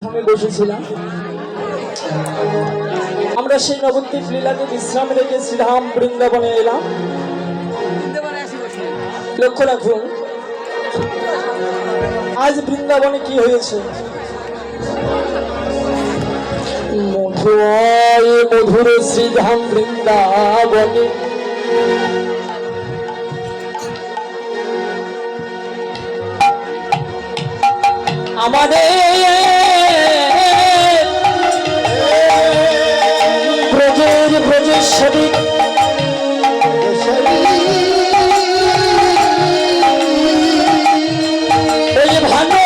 আমি বসেছিলাম। আমরা সেই নবদ্বীপ লীলাকে বিশ্রাম রেখে শ্রীধাম বৃন্দাবনে এলাম। লক্ষ্য রাখুন আজ বৃন্দাবনে কি হয়েছে। মধুয় মধুর শ্রীধাম বৃন্দাবনে আমাদের ব্রজেশ্বরী এই ভানু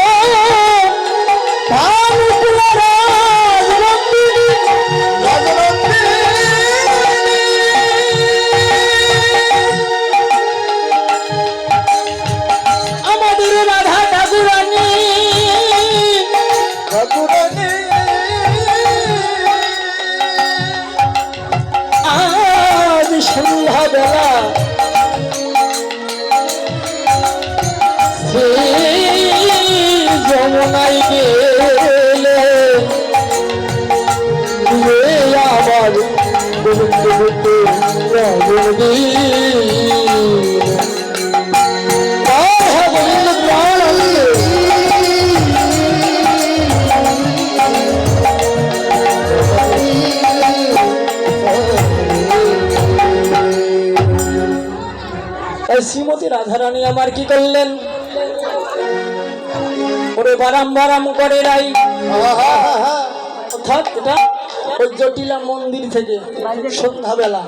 আমাদের রাধা ঠাকুরানী আজ সন্ধ্যাবেলা যমুনায় গেলে আবার শ্রীমতী রাধারানী আমার কি করলেন, ওরে বারাম বারাম করে রাই, অর্থাৎ এটা ওই জটিলা মন্দির থেকে সন্ধ্যাবেলা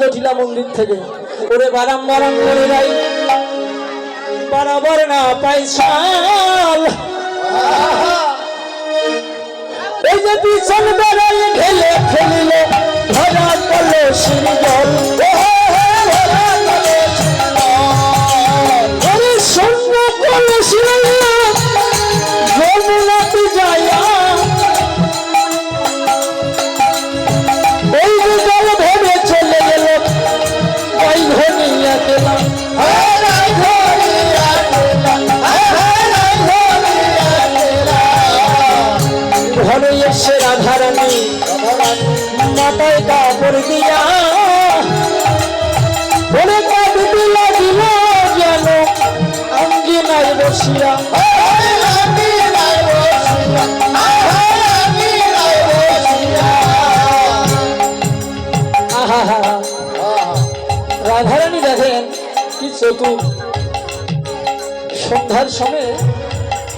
জটিলা মন্দির থেকে ওরে বারাম বারাম করে রাই, বরাবর না পাইছাল এই যে পিছন বেড়াই ঢেলে ফেলিল ধরা কলসির জল রাধারানী মাথায় কাপড় দিয়া বলে কাঁদতে লাগিল যেন আঙ্গিনায় বসিয়া রাধারানী দেখেন কি চতুর, সন্ধ্যার সময়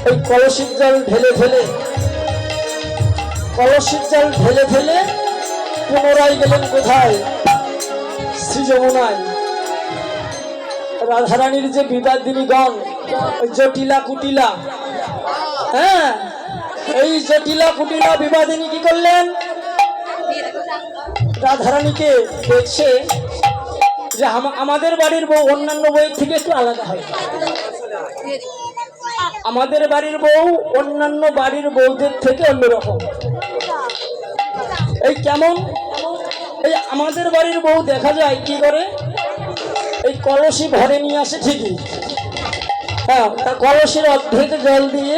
ওই কলসির জল ঢেলে ফেলে পুনরায় গেলেন কোথায়, শ্রী যমুনায়। রাধারানীর যে বিবাদিনী গণ জটিলা কুটিলা, হ্যাঁ এই জটিলা কুটিলা বিবাদিনী কি করলেন, রাধারানীকে দেখছে যে আমাদের বাড়ির বউ অন্যান্য বউয়ের থেকে একটু আলাদা হয়, আমাদের বাড়ির বউ অন্যান্য বাড়ির বউদের থেকে অন্যরকম। এই কেমন, এই আমাদের বাড়ির বউ দেখা যায় কি করে, এই কলসি ভরে নিয়ে আসে ঠিকই, হ্যাঁ তা কলসির অর্ধেক জল দিয়ে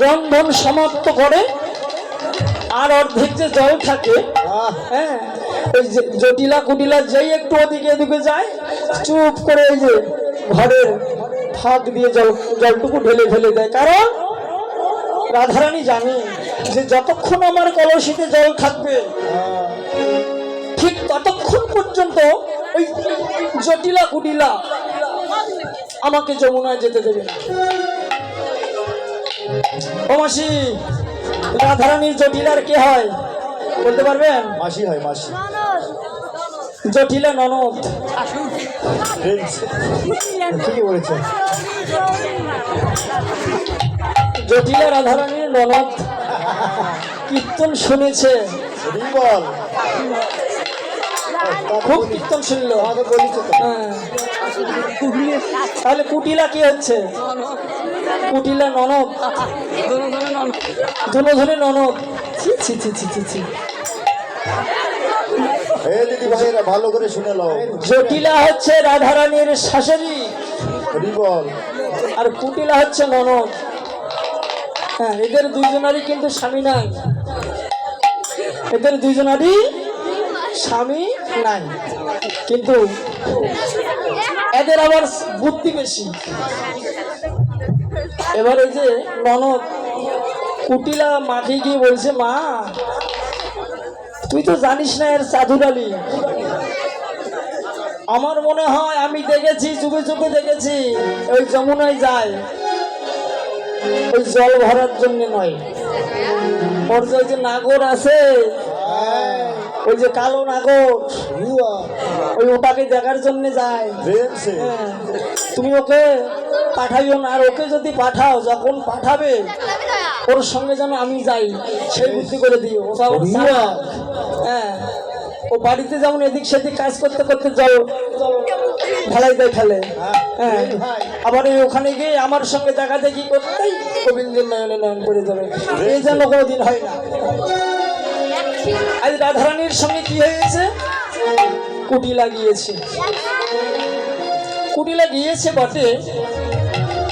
রন্ধন সমাপ্ত করে, আর অর্ধেক যে জল থাকে হ্যাঁ ওই জটিলা কুটিলা যেই একটু ওদিকে এদিকে যায় চুপ করে এই যে ঘরের ফাঁক দিয়ে জলটুকু ঢেলে ফেলে দেয়। কারণ রাধারানী জানে যে যতক্ষণ আমার কলসিতে জল থাকবে ঠিক ততক্ষণ পর্যন্ত ওই জটিলা কুটিলা আমাকে যমুনায় যেতে দেবে না। ও মাসি, রাধারানীর জটিলার কে হয় বলতে পারবেন? মাসি হয়, মাসি। জটিলা ননদ। ঠিকই বলেছেন, জটিলা রাধারানীর ননদ। কীর্তন শুনেছে, খুব কীর্তন শুনল। তাহলে কুটিলা কি হচ্ছে? কুটিলা ননদ, ধরে ননদ। ছি ছি ছি ছি ছি ছি। দিদি ভাইরা ভালো করে শুনে নাও। জটিলা হচ্ছে রাধারানীর শাশুড়ি বল, আর কুটিলা হচ্ছে ননদ। হ্যাঁ, এদের দুইজনারই কিন্তু স্বামী নাই, এদের দুইজনারই স্বামী নাই, কিন্তু এদের আবার বুদ্ধি বেশি। এবার এই যে ননদ কুটিলা মাঠে গিয়ে বলছে, মা তুই তো জানিস না এর চাদুরালি, আমার মনে হয় আমি দেখেছি, চোখে চোখে দেখেছি, ওই যমুনায় যায় ওই জল ভরার জন্য নয়, ওর যে ওই যে নাগর আছে, ওই যে কালো নাগর, ওই ওটাকে দেখার জন্য যায়। হ্যাঁ, তুমি ওকে পাঠাইও না, আর ওকে যদি পাঠাও, যখন পাঠাবে ওর সঙ্গে যেন আমি যাই, সেই বুদ্ধি করে দিও। ও বাবা, হ্যাঁ, ও বাড়িতে যেমন এদিক সেদিক কাজ করতে করতে জল ঢালাই দেয় ফেলে, হ্যাঁ, আবার ওখানে গিয়ে আমার সঙ্গে দেখা দেখি করতেই গোবিন্দের নয়নে নয়ন করে যাবে, এই যেন কোনোদিন হয় না। আজ রাধারানীর সঙ্গে কি হয়েছে, কুটি লাগিয়েছে, কুটি লাগিয়েছে বটে,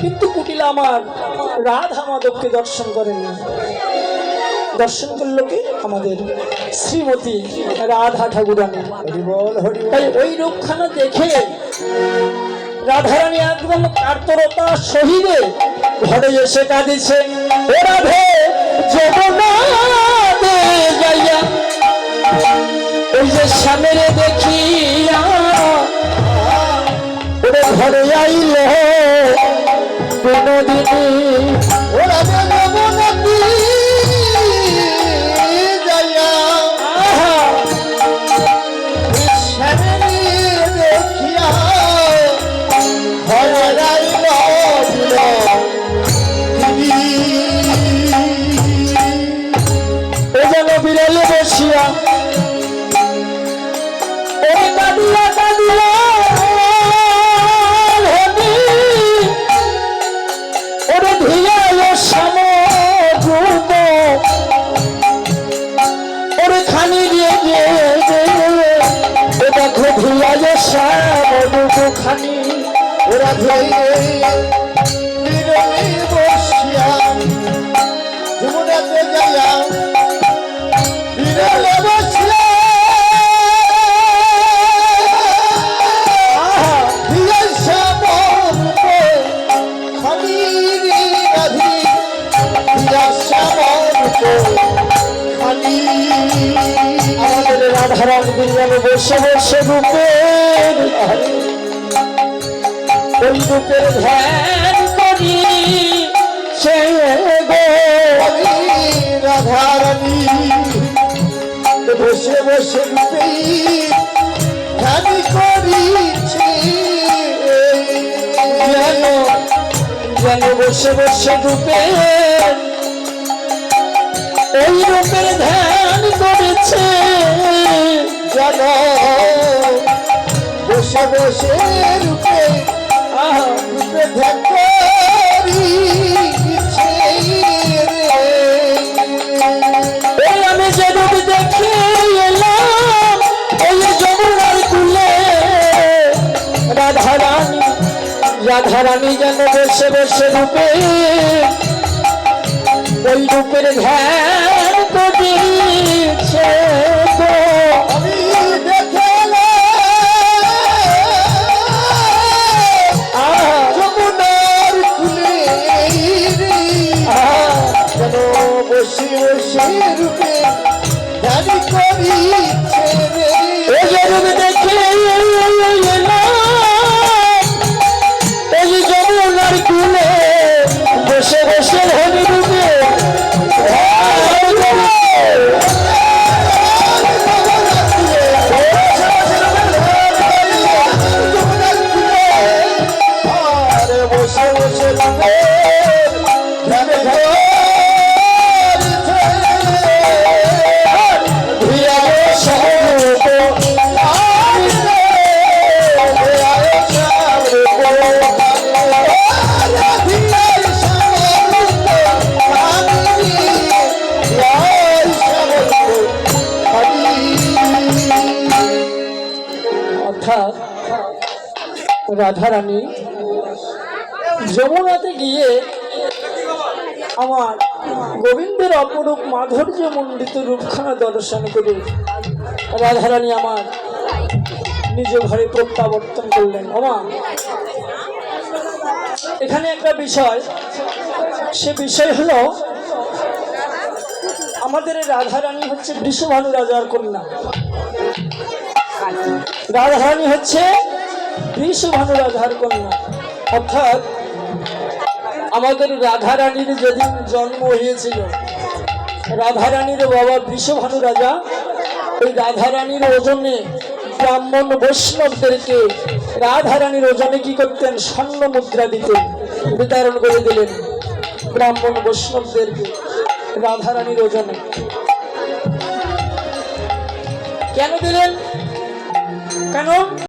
কিন্তু কুটিলা আমার রাধা মাধবকে দর্শন করেনি, দর্শন করলো কি আমাদের শ্রীমতী রাধা ঠাকুরানী। তাই ওই রূপখানা দেখে রাধারানী একদম কাতরতা সহিতে ঘরে এসে কাঁদিছে, ও রাধে যমুনাতে যাইয়া ওই যে সামনে দেখিয়া ওরে ঘরে আইল বিনোদিনী, ও রাধে যমুনাতে যাইয়া সামনে দেখিয়া ঘরে আইল ও যেন বিড়ালে বসিয়া ওরে কাঁদিয়া কাঁদিয়া ওরে ধিয়াল সমরূপ ওরে খানি দিয়ে ও দেখো ধিয়াল সমরূপ খানি, ওরা ধরে বসিয়া যমুনাতে যাইয়া বিড়ালে বসিয়া আমাদের রাধারানী বিড়ালে বসে বসে রূপের ওই রূপের ধ্যান করি সে গো রাধারানী বসে বসে রূপেই ধ্যান করিছে, যেন বসে বসে রূপের ওই রূপের ধ্যান করেছে, যেন বসে বসে রূপে রূপে ধ্যান করিছে। ওই আমি যে রূপ দেখে এলাম ওই যমুনার কুলে, রাধারানী রাধারানী যেন বসে বসে রূপে ওই রূপের ধ্যান করিছে, আমি দেখলাম যমুনার কুলে যেন বসে বসে রূপে ধ্যান করিছে, ওই রূপ দেখে ওই যমুনার কুলে বসে বসে হরি রূপে বসে বসে অর্থাৎ রাধারানী যমুনাতে গিয়ে আমার গোবিন্দের অপরূপ মাধুর্য মণ্ডিত রূপখানা দর্শন করে রাধারানী আমার নিজ ঘরে প্রত্যাবর্তন করলেন। ওমা, এখানে একটা বিষয়, সে বিষয় হলো আমাদের রাধারানী হচ্ছে বৃষভানু রাজার কন্যা। রাধারানী হচ্ছে বৃষভানু রাজার কন্যা, অর্থাৎ আমাদের রাধারানীর যেদিন জন্ম হয়েছিল, রাধারানীর বাবা বৃষভানু রাজা ওই রাধারানীর ওজনে ব্রাহ্মণ বৈষ্ণবদেরকে রাধারানীর ওজনে কি করতেন? স্বর্ণ মুদ্রা দিতেন, বিতরণ করে দিলেন ব্রাহ্মণ বৈষ্ণবদেরকে রাধারানীর ওজনে। কেন দিলেন? কেন?